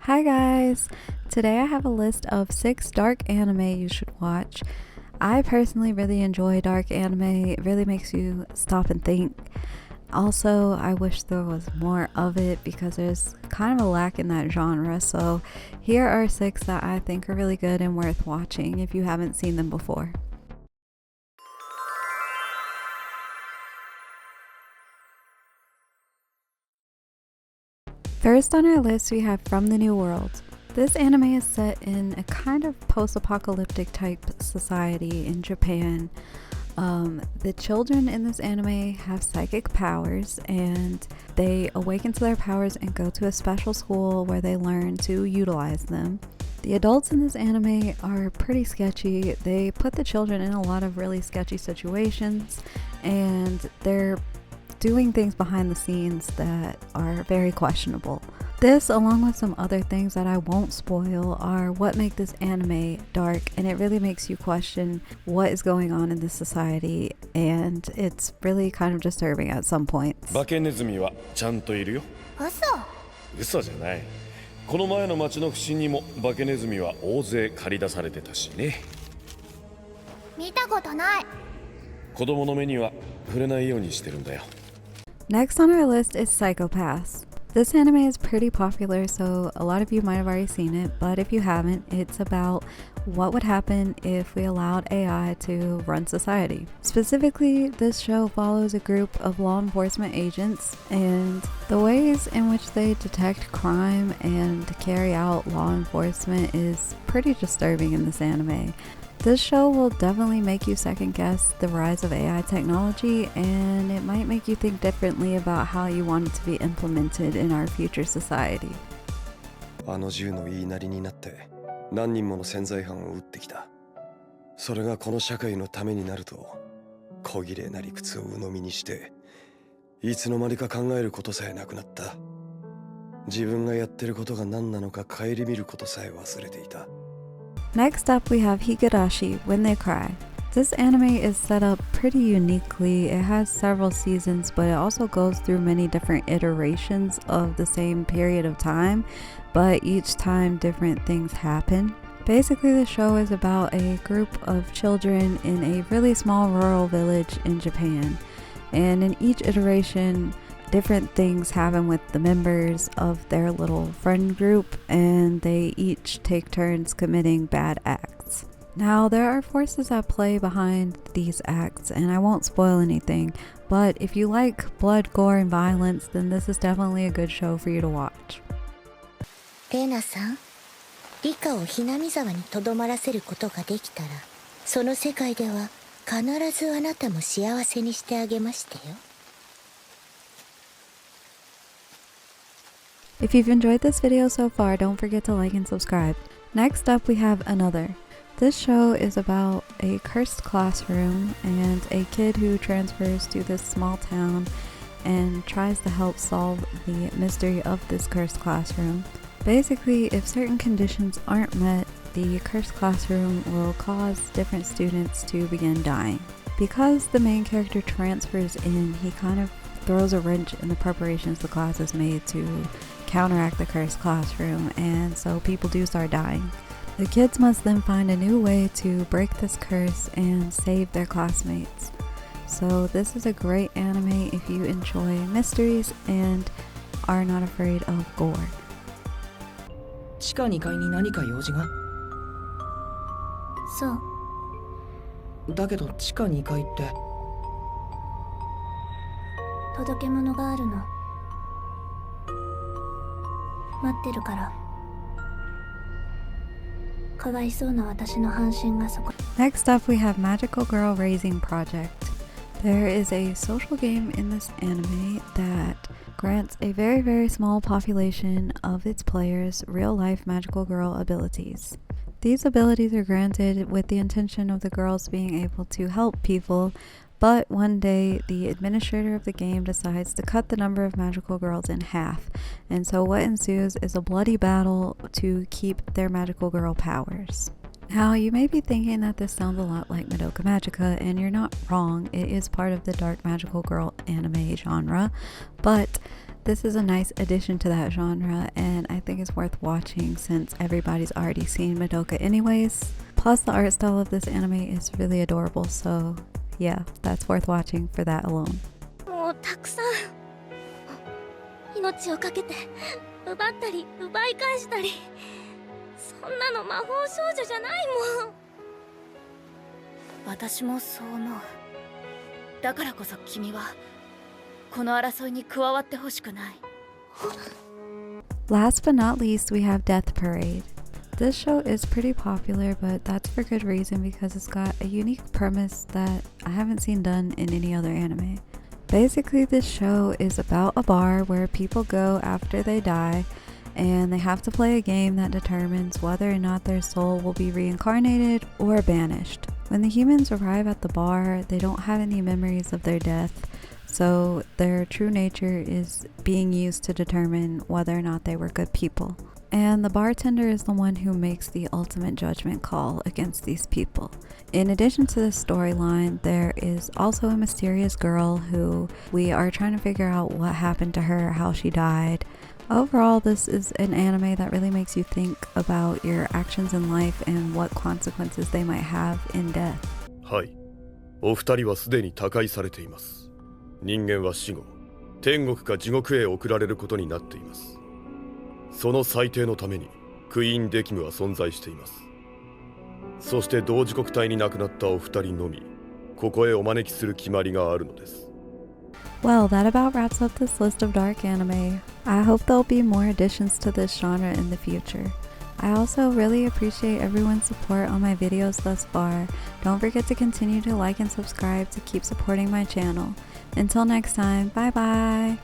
Hi guys! Today I have a list of 6 dark anime you should watch. I personally really enjoy dark anime. It really makes you stop and think. Also, I wish there was more of it because there's kind of a lack in that genre. So here are 6 that I think are really good and worth watching if you haven't seen them before. First on our list we have From the New World. This anime is set in a kind of post-apocalyptic type society in Japan. The children in this anime have psychic powers and they awaken to their powers and go to a special school where they learn to utilize them. The adults in this anime are pretty sketchy. They put the children in a lot of really sketchy situations and they're doing things behind the scenes that are very questionable. This, along with some other things that I won't spoil, are what make this anime dark, and it really makes you question what is going on in this society, and it's really kind of disturbing at some points. 化けネズミはちゃんといるよ。嘘じゃない。この前の町の不審にも化けネズミは大勢駆り出されてたしね。見たことない。子供の目には触れないようにしてるんだよ。Next on our list is Psychopaths. This anime is pretty popular, so a lot of you might have already seen it, but if you haven't, it's about what would happen if we allowed AI to run society. Specifically, this show follows a group of law enforcement agents, and the ways in which they detect crime and carry out law enforcement is pretty disturbing in this anime. This show will definitely make you second guess the rise of AI technology, and it might make you think differently about how you want it to be implemented in our future society. あの銃の言いなりになって何人もの潜在犯を撃ってきた。それがこの社会のためになると小綺麗な理屈を鵜呑みにしていつの間にか考えることさえなくなった。自分がやってることが何なのか顧みることさえ忘れていた。Next up we have Higurashi, When They Cry. This anime is set up pretty uniquely. It has several seasons, but it also goes through many different iterations of the same period of time, but each time different things happen. Basically, the show is about a group of children in a really small rural village in Japan, and in each iteration different things happen with the members of their little friend group, and they each take turns committing bad acts. Now, there are forces at play behind these acts, and I won't spoil anything, but if you like blood, gore, and violence, then this is definitely a good show for you to watch. レイナさん、リカをひなみ沢にとどまらせることができたら、その世界では必ずあなたも幸せにしてあげましてよ。If you've enjoyed this video so far, don't forget to like and subscribe. Next up we have Another. This show is about a cursed classroom and a kid who transfers to this small town and tries to help solve the mystery of this cursed classroom. Basically, if certain conditions aren't met, the cursed classroom will cause different students to begin dying. Because the main character transfers in, he kind of throws a wrench in the preparations the class has made to counteract the cursed classroom, and so people do start dying. The kids must then find a new way to break this curse and save their classmates. So this is a great anime if you enjoy mysteries and are not afraid of gore. 地下2階に何か用事が？そう。だけど地下2階って。届け物があるの。待ってるから。かわいそうな私の半身がそこ。Next up we have Magical Girl Raising Project. There is a social game in this anime that grants a very small population of its players real-life magical girl abilities. These abilities are granted with the intention of the girls being able to help people, but one day the administrator of the game decides to cut the number of magical girls in half, and so what ensues is a bloody battle to keep their magical girl powers. Now, you may be thinking that this sounds a lot like Madoka Magica, and you're not wrong. It is part of the dark magical girl anime genre, but this is a nice addition to that genre, and I think it's worth watching since everybody's already seen Madoka anyways. Plus, the art style of this anime is really adorable, so yeah, that's worth watching for that alone. もうたくさん命をかけて奪ったり奪い返したり、そんなの魔法少女じゃないもん。私もそう思う。だからこそ君はこの争いに加わってほしくない。Last but not least, we have Death Parade. This show is pretty popular, but that's for good reason because it's got a unique premise that I haven't seen done in any other anime. Basically, this show is about a bar where people go after they die, and they have to play a game that determines whether or not their soul will be reincarnated or banished. When the humans arrive at the bar, they don't have any memories of their death, so their true nature is being used to determine whether or not they were good people. And the bartender is the one who makes the ultimate judgment call against these people. In addition to this storyline, there is also a mysterious girl who we are trying to figure out what happened to her, how she died. Overall, this is an anime that really makes you think about your actions in life and what consequences they might have in death. はい。お二人はすでに他界されています。人間は死後、天国か地獄へ送られることになっています。その最低のためにクイーンデキムは存在しています。そして同時刻帯に亡くなったお二人のみ、ここへお招きする決まりがあるのです。Well, that about wraps up this list of dark anime. I hope there'll be more additions to this genre in the future. I also really appreciate everyone's support on my videos thus far. Don't forget to continue to like and subscribe to keep supporting my channel. Until next time, bye bye!